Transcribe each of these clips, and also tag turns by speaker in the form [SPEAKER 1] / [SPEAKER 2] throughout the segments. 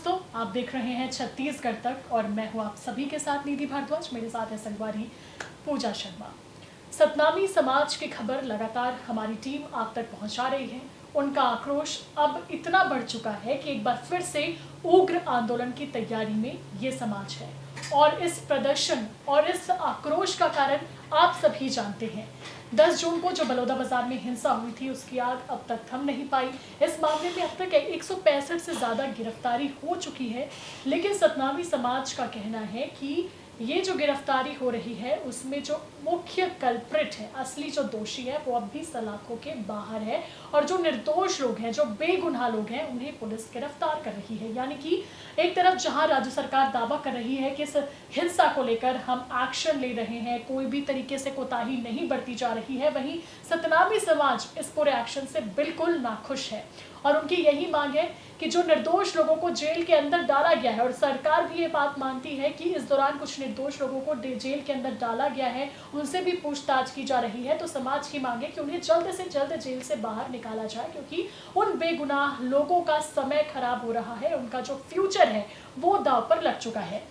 [SPEAKER 1] दोस्तों, आप देख रहे हैं छत्तीसगढ़ तक और मैं हूं आप सभी के साथ निधि भारद्वाज। मेरे साथ है संगवारी पूजा शर्मा। सतनामी समाज की खबर लगातार हमारी टीम आप तक पहुंचा रही है। उनका आक्रोश अब इतना बढ़ चुका है कि एक बार फिर से उग्र आंदोलन की तैयारी में ये समाज है और इस प्रदर्शन और इस आक्रोश का कारण आप सभी जानते हैं। 10 जून को जो बलौदा बाजार में हिंसा हुई थी उसकी आग अब तक थम नहीं पाई। इस मामले में अब तक 165 से ज़्यादा गिरफ्तारी हो चुकी है, लेकिन सतनामी समाज का कहना है कि ये जो गिरफ्तारी हो रही है उसमें जो मुख्य कल्प्रिट है, असली जो दोषी है, वो अब भी सलाखों के बाहर है और जो निर्दोष लोग हैं, जो बेगुनाह लोग हैं, उन्हें पुलिस गिरफ्तार कर रही है। यानी कि एक तरफ जहां राज्य सरकार दावा कर रही है कि इस हिंसा को लेकर हम एक्शन ले रहे हैं, कोई भी तरीके से कोताही नहीं बरती जा रही है, वहीं सतनामी समाज इस पूरे एक्शन से बिल्कुल नाखुश है और उनकी यही मांग है कि जो निर्दोष लोगों को जेल के अंदर डाला गया है, और सरकार भी ये बात मानती है कि इस दौरान कुछ निर्दोष लोगों को जेल के अंदर डाला गया है, उनसे भी पूछताछ की जा रही है, तो समाज की मांग है कि उन्हें जल्द से जल्द जेल से बाहर निकाला जाए, क्योंकि उन बेगुनाह लोगों का समय खराब हो रहा है, उनका जो फ्यूचर है वो दांव पर लग चुका है।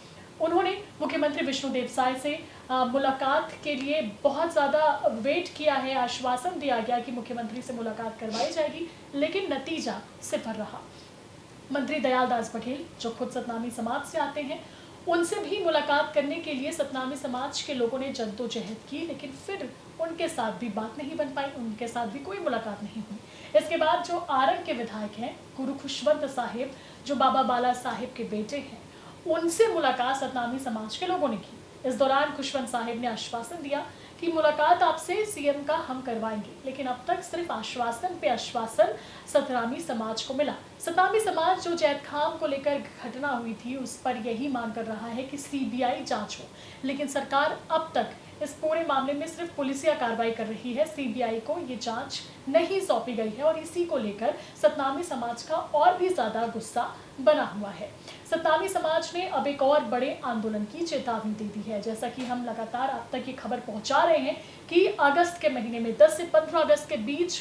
[SPEAKER 1] उन्होंने मुख्यमंत्री विष्णुदेव साय से मुलाकात के लिए बहुत ज़्यादा वेट किया है, आश्वासन दिया गया कि मुख्यमंत्री से मुलाकात करवाई जाएगी, लेकिन नतीजा सिफर रहा। मंत्री दयाल दास बघेल, जो खुद सतनामी समाज से आते हैं, उनसे भी मुलाकात करने के लिए सतनामी समाज के लोगों ने जद्दोजहद की, लेकिन फिर उनके साथ भी बात नहीं बन पाई, उनके साथ भी कोई मुलाकात नहीं हुई। इसके बाद जो आरंग के विधायक हैं गुरु खुशवंत साहिब, जो बाबा बाला साहिब के बेटे हैं, उनसे मुलाकात सतनामी समाज के लोगों ने की। इस दौरान खुशवंत साहिब ने आश्वासन दिया कि मुलाकात आपसे सीएम का हम करवाएंगे, लेकिन अब तक सिर्फ आश्वासन पे आश्वासन सतनामी समाज को मिला। सतनामी समाज जो जैद खान को लेकर घटना हुई थी उस पर यही मांग कर रहा है कि सीबीआई जांच हो, लेकिन सरकार अब तक इस पूरे मामले में सिर्फ पुलिसिया कार्रवाई कर रही है, सीबीआई को ये जांच नहीं सौंपी गई है और इसी को लेकर सतनामी समाज का और भी ज्यादा गुस्सा बना हुआ है। सतनामी समाज ने अब एक और बड़े आंदोलन की चेतावनी दे दी है। जैसा कि हम लगातार आप तक ये खबर पहुंचा रहे हैं कि अगस्त के महीने में 10 से 15 अगस्त के बीच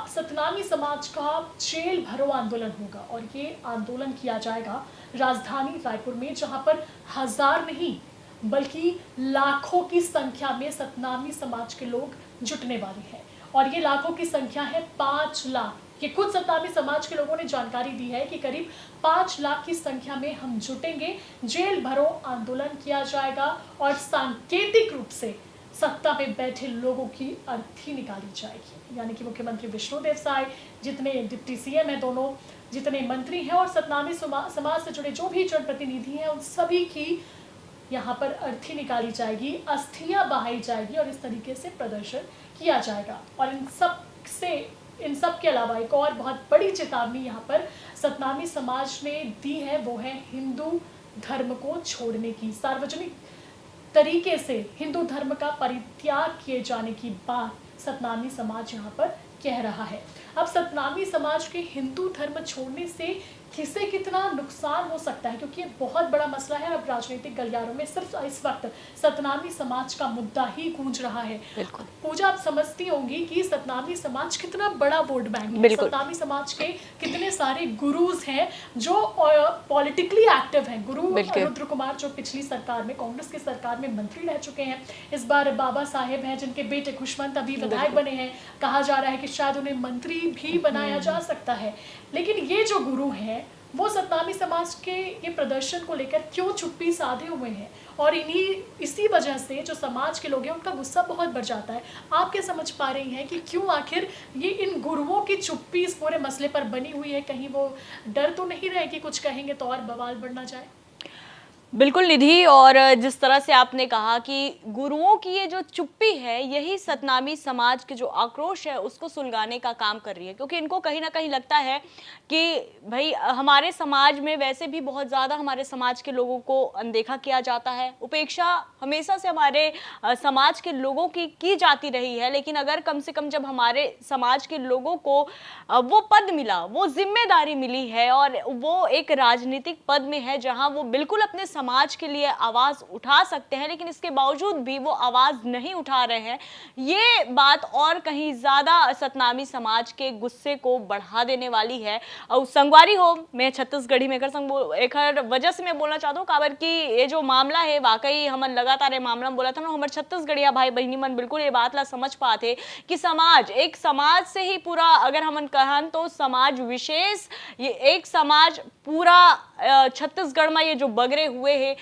[SPEAKER 1] सतनामी समाज का जेल भरो आंदोलन होगा और ये आंदोलन किया जाएगा राजधानी रायपुर में, जहां पर हजार नहीं बल्कि लाखों की संख्या में सतनामी समाज के लोग जुटने वाले हैं और ये लाखों की संख्या है 5 लाख। ये खुद सतनामी समाज के लोगों ने जानकारी दी है कि करीब 5 लाख की संख्या में हम जुटेंगे, जेल भरो आंदोलन किया जाएगा और सांकेतिक रूप से सत्ता में बैठे लोगों की अर्थी निकाली जाएगी। यानी कि मुख्यमंत्री विष्णुदेव साय, जितने डिप्टी सीएम हैं दोनों, जितने मंत्री हैं और सतनामी समाज से जुड़े जो भी जनप्रतिनिधि हैं, उन सभी की यहाँ पर अर्थी निकाली जाएगी, अस्थियां बहाई जाएगी और इस तरीके से प्रदर्शन किया जाएगा। और इन सब के अलावा एक और बहुत बड़ी चेतावनी यहाँ पर सतनामी समाज ने दी है, वो है हिंदू धर्म को छोड़ने की। सार्वजनिक तरीके से हिंदू धर्म का परित्याग किए जाने की बात सतनामी समाज यहाँ पर कह रहा है। अब सतनामी समाज के हिंदू धर्म छोड़ने से किसे कितना नुकसान हो सकता है, क्योंकि ये बहुत बड़ा मसला है। अब राजनीतिक गलियारों में सिर्फ इस वक्त सतनामी समाज का मुद्दा ही गूंज रहा है। पूजा, आप समझती होंगी कि सतनामी समाज कितना बड़ा वोट बैंक है, सतनामी समाज के कितने सारे गुरुज हैं जो पॉलिटिकली एक्टिव हैं। गुरु रुद्र कुमार जो पिछली सरकार में, कांग्रेस की सरकार में मंत्री रह चुके हैं, इस बार बाबा साहेब हैं जिनके बेटे खुशवंत अभी विधायक बने हैं, कहा जा रहा है कि शायद उन्हें मंत्री भी बनाया जा सकता है। लेकिन ये जो गुरु हैं वो सतनामी समाज के ये प्रदर्शन को लेकर क्यों चुप्पी साधे हुए हैं, और इसी वजह से जो समाज के लोग हैं उनका गुस्सा बहुत बढ़ जाता है। आप क्या समझ पा रही हैं कि क्यों आखिर ये इन गुरुओं की चुप्पी इस पूरे मसले पर बनी हुई है? कहीं वो डर तो नहीं रहे कि कुछ कहेंगे तो और बवाल बढ़ना जाए?
[SPEAKER 2] बिल्कुल निधि, और जिस तरह से आपने कहा कि गुरुओं की ये जो चुप्पी है यही सतनामी समाज के जो आक्रोश है उसको सुलगाने का काम कर रही है, क्योंकि इनको कहीं ना कहीं लगता है कि भाई हमारे समाज में वैसे भी बहुत ज़्यादा हमारे समाज के लोगों को अनदेखा किया जाता है, उपेक्षा हमेशा से हमारे समाज के लोगों की जाती रही है, लेकिन अगर कम से कम जब हमारे समाज के लोगों को वो पद मिला, वो जिम्मेदारी मिली है और वो एक राजनीतिक पद में है जहाँ वो बिल्कुल अपने समाज के लिए आवाज उठा सकते हैं, लेकिन इसके बावजूद भी वो आवाज नहीं उठा रहे हैं। ये बात और कहीं ज्यादा सतनामी समाज के गुस्से को बढ़ा देने वाली है। और संगवारी हो, मैं छत्तीसगढ़ी में एक वजह से मैं बोलना चाहता हूँ काबर कि ये जो मामला है वाकई हम लगातार ये मामला में बोला था ना, हमारे छत्तीसगढ़िया भाई बहनी मन बिल्कुल ये बात ला समझ पाते कि एक समाज से ही पूरा, अगर हम कहन तो समाज विशेष, ये एक समाज पूरा छत्तीसगढ़ में ये जो बगरे हुए हैं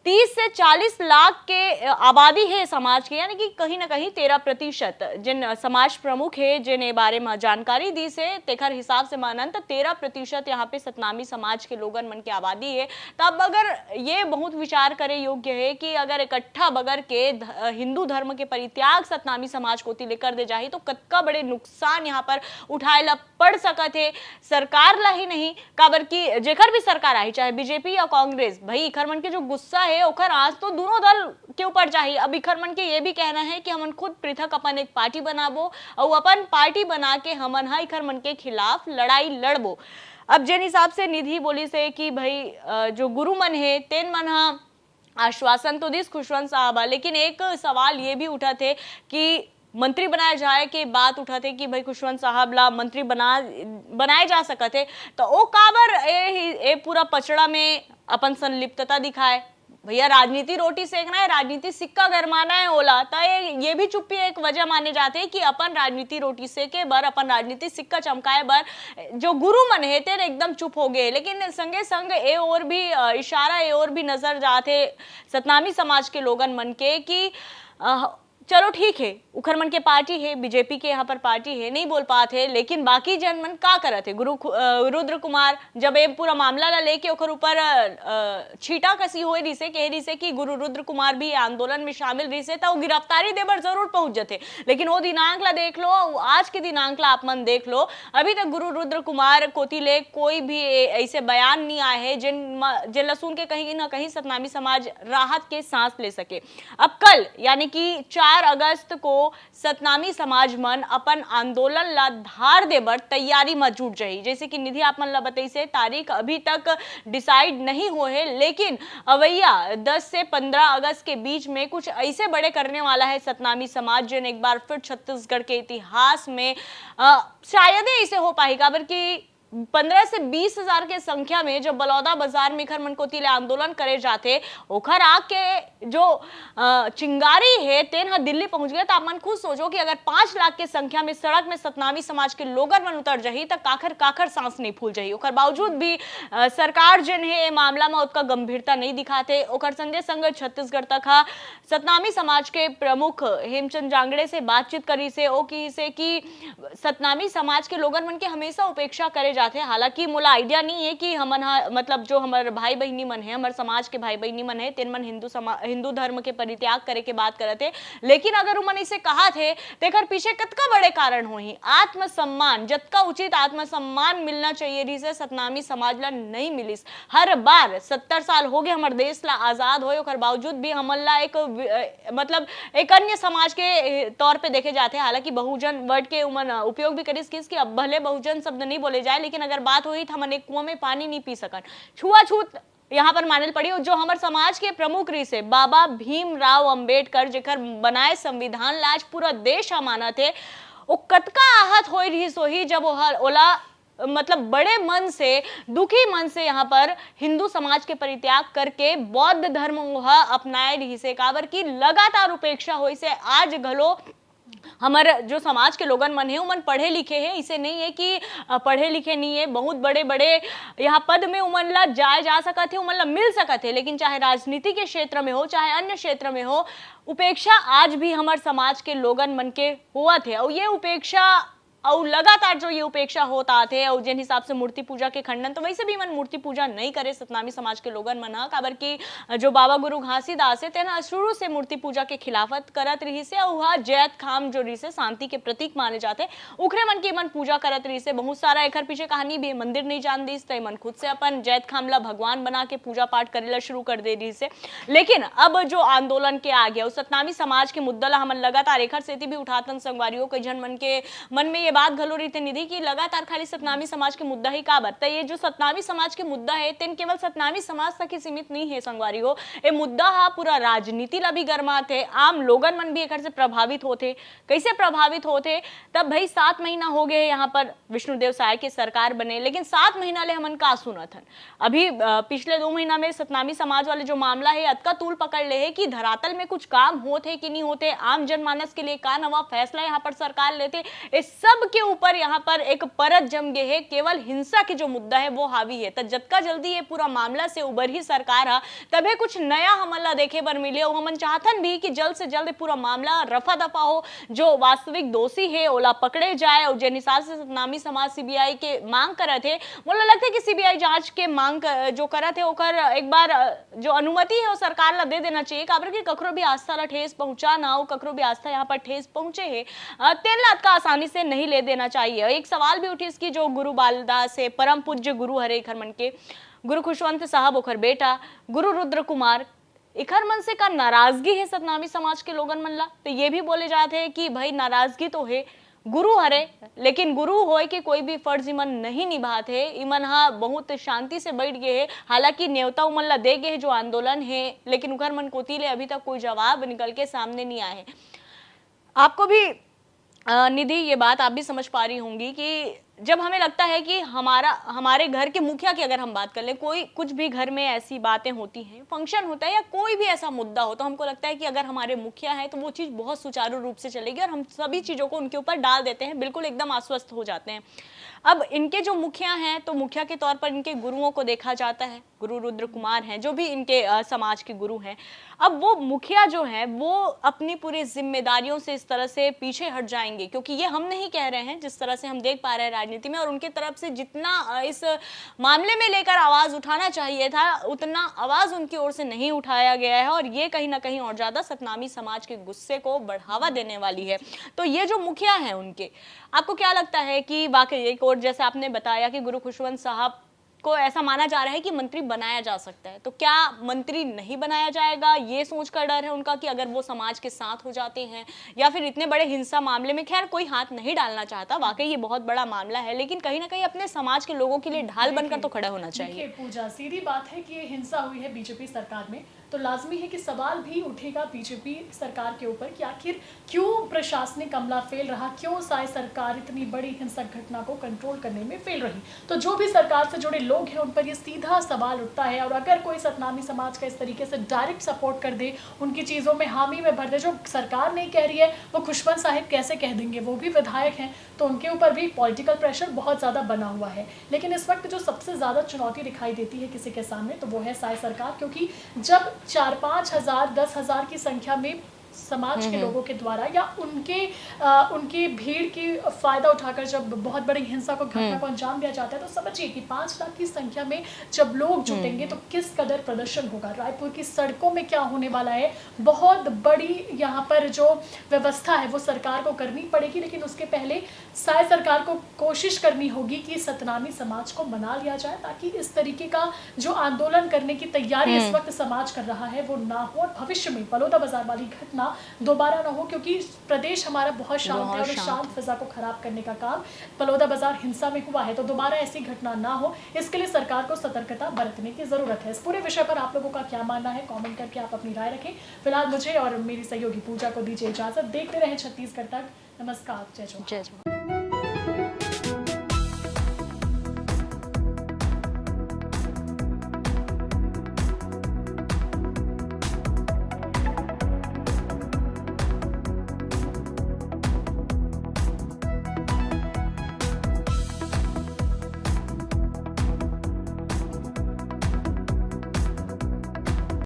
[SPEAKER 2] 30 से 40 लाख के आबादी है समाज के, यानी कि कहीं ना कहीं 13% जिन समाज प्रमुख है जिन बारे में जानकारी दी से तेखर हिसाब से मानन तो 13% यहाँ पे सतनामी समाज के लोगन मन की आबादी है। तब अगर ये बहुत विचार करे योग्य है कि अगर इकट्ठा बगर के हिंदू धर्म के परित्याग सतनामी समाज को लेकर दे जाही तो कतका बड़े नुकसान यहाँ पर उठाए ला पड़ सकत है सरकार ला ही नहीं, काबर की जेकर भी सरकार आई चाहे बीजेपी या कांग्रेस, भाई इखर मन के जो गुस्सा है ओखर आज तो दोनों दल के ऊपर चाहिए। अब इखर मन के ये भी कहना है कि हमन खुद पृथक अपन एक पार्टी बनाबो और अपन पार्टी बना के हमन हा इखर मन के खिलाफ लड़ाई लड़बो। अब जिन हिसाब से निधि बोली से कि भाई जो गुरु मन है तेन मन हा आश्वासन तो दिस खुशवंत साहब, लेकिन एक सवाल ये भी उठा थे कि मंत्री बनाया जाए के बात उठा थे कि भाई खुशवंत साहब ला मंत्री बनाए जा सकते, तो ओ काबर ए पूरा पचड़ा में अपन संलिप्तता दिखाए। भैया राजनीति रोटी सेकना है, राजनीति सिक्का गरमाना है ओला, तो ये भी चुप्पी एक वजह माने जाते हैं कि अपन राजनीति रोटी सेके बर, अपन राजनीति सिक्का चमकाए बर जो गुरु मन है तेरे एकदम चुप हो गए। लेकिन संगे संग ए और भी इशारा ए और भी नजर जाते सतनामी समाज के लोगन मन के कि चलो ठीक है उखर मन के पार्टी है, बीजेपी के यहाँ पर पार्टी है, नहीं बोल पाते, लेकिन बाकी जन मन का करत है। रुद्र कुमार जब ये पूरा मामला ला लेके ओखर ऊपर छीटा कसी हो रही से कह रही से कि गुरु रुद्र कुमार भी आंदोलन में शामिल रही से तो गिरफ्तारी देबर जरूर पहुंच जाते, लेकिन वो दिनांक ला देख लो, आज के दिनांक ला आप मन देख लो, अभी तक गुरु रुद्र कुमार कोतिले कोई भी ऐसे बयान नहीं आए हैं जिन लसून के कहीं ना कहीं सतनामी समाज राहत के सांस ले सके। अब कल यानी कि 4 अगस्त को सतनामी समाज मन अपन आंदोलन ला धार देबर तैयारी में जुट जाही। जैसे कि निधि आप मन ला बताई से तारीख अभी तक डिसाइड नहीं हो है, लेकिन अवैया 10 से 15 अगस्त के बीच में कुछ ऐसे बड़े करने वाला है सतनामी समाज जिन एक बार फिर छत्तीसगढ़ के इतिहास में शायद ही इसे हो पाएगा। काबर की 15 से 20 हजार के संख्या में जब बलौदा बाजार में खर मनकोतीले आंदोलन करे जाते ओखर आग के जो चिंगारी है तेन हा दिल्ली पहुंच गया, तो आप मन खुद सोचो कि अगर 5 लाख के संख्या में सड़क में सतनामी समाज के लोगन मन उतर जाही तो काखर सांस नहीं फूल जाही। ओखर बावजूद भी सरकार जिन है मामला में उसका गंभीरता नहीं दिखाते। ओखर संगे संग छत्तीसगढ़ तक हा सतनामी समाज के प्रमुख हेमचंद जांगड़े से बातचीत करी से ओ की से कि सतनामी समाज के लोगन मन के हमेशा उपेक्षा करे जाते। हालांकि मोला आइडिया नहीं है कि हमन मतलब जो हमारे भाई बहनी मन है, हमारे समाज के भाई बहनी मन है तेन मन हिंदू धर्म के परित्याग करे के बात करते, लेकिन अगर उमन इसे कहा थे तेकर पीछे कतका बड़े कारण होही। आत्मसम्मान जतका उचित आत्मसम्मान मिलना चाहिए रही से सतनामी समाज ला नहीं मिलिस। हर बार 70 साल हो गए हमारे देश ला आजाद होए, ओकर बावजूद भी हमन ला एक मतलब एक अन्य समाज के तौर पे देखे जाते। हालांकि बहुजन वर्ड के उमन उपयोग भी करिस कि अब भले बहुजन शब्द नहीं बोले जाए, लेकिन अगर बात हुई तो हमन एक कुआं में पानी नहीं पी सकन। छुआछूत यहाँ पर मानल पड़ी। जो हमारे समाज के प्रमुख रही से बाबा भीमराव अंबेडकर जेकर बनाए संविधान ला आज पूरा देश माना थे, वो कतका आहत हो रही सोही जब ओला मतलब बड़े मन से दुखी मन से यहाँ पर हिंदू समाज के परित्याग करके बौद्ध धर्म अपनाए रही से। काबर की लगातार उपेक्षा हुई से आज घलो हमारे जो समाज के लोगन मन है उमन पढ़े लिखे हैं, इसे नहीं है कि पढ़े लिखे नहीं है, बहुत बड़े बड़े यहाँ पद में उमन ला जाए जा सकते, उमन ला मिल सकते, लेकिन चाहे राजनीति के क्षेत्र में हो चाहे अन्य क्षेत्र में हो उपेक्षा आज भी हमारे समाज के लोगन मन के हुआ थे। और ये उपेक्षा और लगातार जो ये उपेक्षा होता थे और जिन हिसाब से मूर्ति पूजा के खंडन, तो वैसे भी मन मूर्ति पूजा नहीं करे सतनामी समाज के लोगन मन हा। काबर की जो बाबा गुरु घासीदास है तेना शुरू से मूर्ति पूजा के खिलाफत करत रही से, और जैत खाम जो रही से शांति के प्रतीक माने जाते उखरे मन की मन पूजा करत रही से। बहुत सारा एकर पीछे कहानी भी, मंदिर नहीं जान दी तो मन खुद से अपन जैत खाम ला भगवान बना के पूजा पाठ करेला शुरू कर दे रही से। लेकिन अब जो आंदोलन के आ गया उस सतनामी समाज के मुद्दा ला हमन लगातार एकर सेती भी उठातन संगवारियों के जन मन में ये बात घलो रही थी निधि की लगातार खाली सतनामी समाज के मुद्दा ही का बता, ये जो सतनामी समाज के मुद्दा है तेन केवल सतनामी समाज तक ही सीमित नहीं है संगवारी हो, ये मुद्दा हा पूरा राजनीति ला भी गरमात है, आम लोगन मन भी एक से प्रभावित होते। कैसे प्रभावित होते? तब भाई 7 महीना हो गए यहाँ पर विष्णुदेव साय के सरकार बने, लेकिन 7 महीना ले हमन का सुनत हन। अभी पिछले 2 महीना में सतनामी समाज वाले जो मामला है अतका तूल पकड़ ले है कि धरातल में कुछ काम होते कि नहीं होते, आम जनमानस के लिए का नवा फैसला यहाँ पर सरकार लेते, इस सब के ऊपर यहाँ पर एक परत जम गए है। केवल हिंसा के जो मुद्दा है वो हावी है। तो जतका जल्दी ये पूरा मामला से उबर ही सरकार हा तबे कुछ नया हमला देखे बर मिले। और हमन चाहतन भी कि जल्द से जल्द पूरा मामला रफा दफा हो, जो वास्तविक दोषी है ओला पकड़े जाए। और जिन हिसाब से सतनामी समाज सीबीआई के मांग करत है, मोला लगता है कि सीबीआई जांच के मांग जो करत है ओकर एक बार जो अनुमति है वो सरकार ला दे देना चाहिए, काबर कि ककरो भी आस्था ला ठेस पहुंचा ना हो, ककरो भी आस्था यहाँ पर ठेस पहुंचे है तेन ला का आसानी से नहीं ले देना चाहिए। एक सवाल भी उठी इसकी जो गुरु बालदास है, परम पूज्य गुरु हरे इखर मन के गुरु खुशवंत साहब ओखर बेटा गुरु रुद्र कुमार इखर मन से का नाराजगी है सतनामी समाज के लोगन मन ला। तो ये भी बोले जाते हैं कि भाई नाराजगी तो है, गुरु हरे, लेकिन गुरु होए के कोई भी फर्ज इमन नहीं निभाते। इमन हा बहुत शांति से बैठ गए है, हालांकि न्योता उमन ला दे गए है जो आंदोलन है, लेकिन उखर मन कोती ले अभी तक कोई जवाब निकल के सामने नहीं आए। आपको भी निधि ये बात आप भी समझ पा रही होंगी कि जब हमें लगता है कि हमारे घर के मुखिया की अगर हम बात कर ले, कोई कुछ भी घर में ऐसी बातें होती हैं, फंक्शन होता है या कोई भी ऐसा मुद्दा हो, तो हमको लगता है कि अगर हमारे मुखिया है तो वो चीज़ बहुत सुचारू रूप से चलेगी और हम सभी चीज़ों को उनके ऊपर डाल देते हैं, बिल्कुल एकदम आश्वस्त हो जाते हैं। अब इनके जो मुखिया हैं तो मुखिया के तौर पर इनके गुरुओं को देखा जाता है, गुरु रुद्र कुमार हैं जो भी इनके समाज के गुरु हैं। अब वो मुखिया जो है वो अपनी पूरी जिम्मेदारियों से इस तरह से पीछे हट जाएंगे, क्योंकि ये हम नहीं कह रहे हैं, जिस तरह से हम देख पा रहे हैं राजनीति में, और उनके तरफ से जितना इस मामले में लेकर आवाज उठाना चाहिए था उतना आवाज उनकी ओर से नहीं उठाया गया है, और ये कहीं ना कहीं और ज्यादा सतनामी समाज के गुस्से को बढ़ावा देने वाली है। तो ये जो मुखिया हैं उनके, आपको क्या लगता है कि वाकई एक और जैसे आपने बताया कि गुरु खुशवंत साहब को ऐसा माना जा रहा है कि मंत्री बनाया जा सकता है, तो क्या मंत्री नहीं बनाया जाएगा ये सोचकर डर है उनका कि अगर वो समाज के साथ हो जाते हैं, या फिर इतने बड़े हिंसा मामले में खैर कोई हाथ नहीं डालना चाहता, वाकई ये बहुत बड़ा मामला है, लेकिन कहीं ना कहीं अपने समाज के लोगों के लिए ढाल बनकर तो खड़ा होना चाहिए।
[SPEAKER 1] पूजा, सीधी बात है कि ये हिंसा हुई है बीजेपी सरकार में, तो लाजमी है कि सवाल भी उठेगा बीजेपी सरकार के ऊपर कि आखिर क्यों प्रशासनिक अमला फेल रहा, क्यों साय सरकार इतनी बड़ी हिंसक घटना को कंट्रोल करने में फेल रही। तो जो भी सरकार से जुड़े लोग हैं उन पर ये सीधा सवाल उठता है, और अगर कोई सतनामी समाज का इस तरीके से डायरेक्ट सपोर्ट कर दे, उनकी चीज़ों में हामी में भर दे, जो सरकार नहीं कह रही है वो खुशवंत साहिब कैसे कह देंगे, वो भी विधायक हैं, तो उनके ऊपर भी पॉलिटिकल प्रेशर बहुत ज़्यादा बना हुआ है। लेकिन इस वक्त जो सबसे ज़्यादा चुनौती दिखाई देती है किसी के सामने तो वो है साय सरकार, क्योंकि जब 4-5 हज़ार 10 हज़ार की संख्या में समाज के लोगों के द्वारा या उनकी भीड़ की फायदा उठाकर जब बहुत बड़ी हिंसा को घटना को अंजाम दिया जाता है, तो समझिए कि 5 लाख की संख्या में जब लोग जुटेंगे तो किस कदर प्रदर्शन होगा, रायपुर की सड़कों में क्या होने वाला है। बहुत बड़ी यहाँ पर जो व्यवस्था है वो सरकार को करनी पड़ेगी, लेकिन उसके पहले साय सरकार को कोशिश करनी होगी कि सतनामी समाज को मना लिया जाए, ताकि इस तरीके का जो आंदोलन करने की तैयारी इस वक्त समाज कर रहा है वो ना हो, और भविष्य में बलौदा बाजार वाली घटना दोबारा ना हो, क्योंकि प्रदेश हमारा बहुत शांत है और शांत फिजा को खराब करने का काम बलौदा बाजार हिंसा में हुआ है, तो दोबारा ऐसी घटना ना हो, इसके लिए सरकार को सतर्कता बरतने की जरूरत है। इस पूरे विषय पर आप लोगों का क्या मानना है, कमेंट करके आप अपनी राय रखें। फिलहाल मुझे और मेरी सहयोगी पूजा को दीजिए इजाजत। देखते रहें छत्तीसगढ़ तक। नमस्कार, जय जवान।